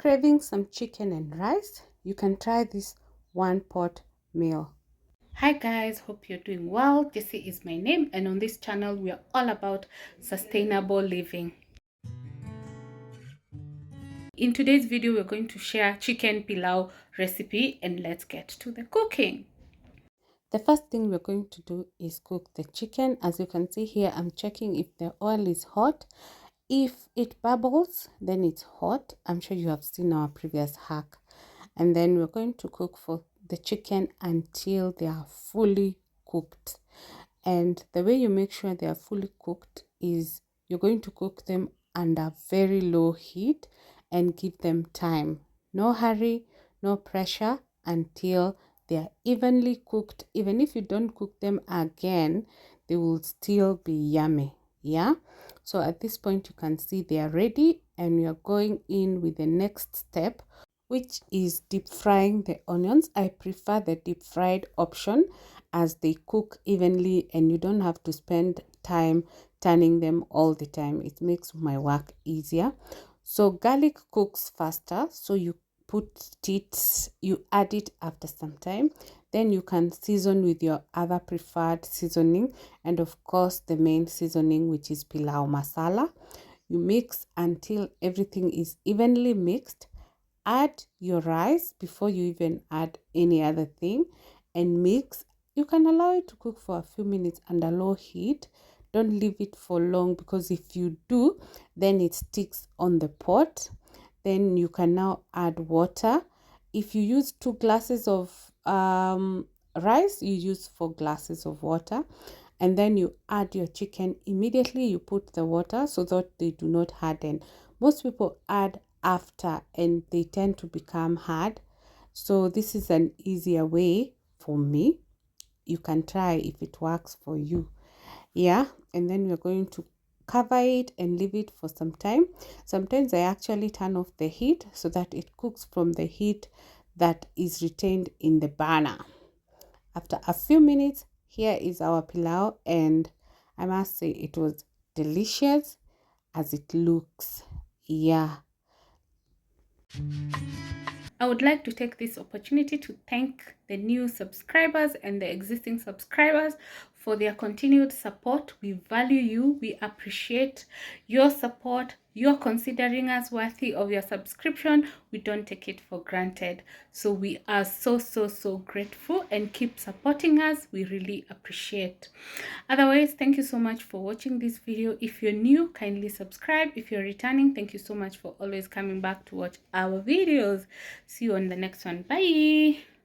craving some chicken and rice, you can try this one pot meal. Hi guys, hope you're doing well. Jessie is my name, and on this channel we are all about sustainable living. In today's video we're going to share chicken pilau recipe, and let's get to the cooking. The first thing we're going to do is cook the chicken. As you can see here, I'm checking if the oil is hot. If it bubbles, then it's hot. I'm sure you have seen our previous hack. And then we're going to cook for the chicken until they are fully cooked. And the way you make sure they are fully cooked is you're going to cook them under very low heat and give them time. No hurry, no pressure, until they are evenly cooked. Even if you don't cook them again, they will still be yummy. Yeah, so at this point you can see they are ready, and we are going in with the next step, which is deep frying the onions. I prefer the deep fried option as they cook evenly and you don't have to spend time turning them all the time. It makes my work easier. So garlic cooks faster, so you add it after some time. Then you can season with your other preferred seasoning, and of course the main seasoning, which is pilau masala. You mix until everything is evenly mixed. Add your rice before you even add any other thing and mix. You can allow it to cook for a few minutes under low heat. Don't leave it for long, because if you do, then it sticks on the pot. Then you can now add water. If you use 2 glasses of rice, you use 4 glasses of water. And then you add your chicken immediately. You put the water so that they do not harden. Most people add after and they tend to become hard. So this is an easier way for me. You can try if it works for you. Yeah, and then we're going to cover it and leave it for some time. Sometimes I actually turn off the heat so that it cooks from the heat that is retained in the burner. After a few minutes, here is our pilau, and I must say it was delicious as it looks. Yeah. I would like to take this opportunity to thank the new subscribers and the existing subscribers for their continued support. We value you. We appreciate your support. You're considering us worthy of your subscription. We don't take it for granted. So we are so grateful, and keep supporting us. We really appreciate. Otherwise, thank you so much for watching this video. If you're new, kindly subscribe. If you're returning, thank you so much for always coming back to watch our videos. See you on the next one. Bye.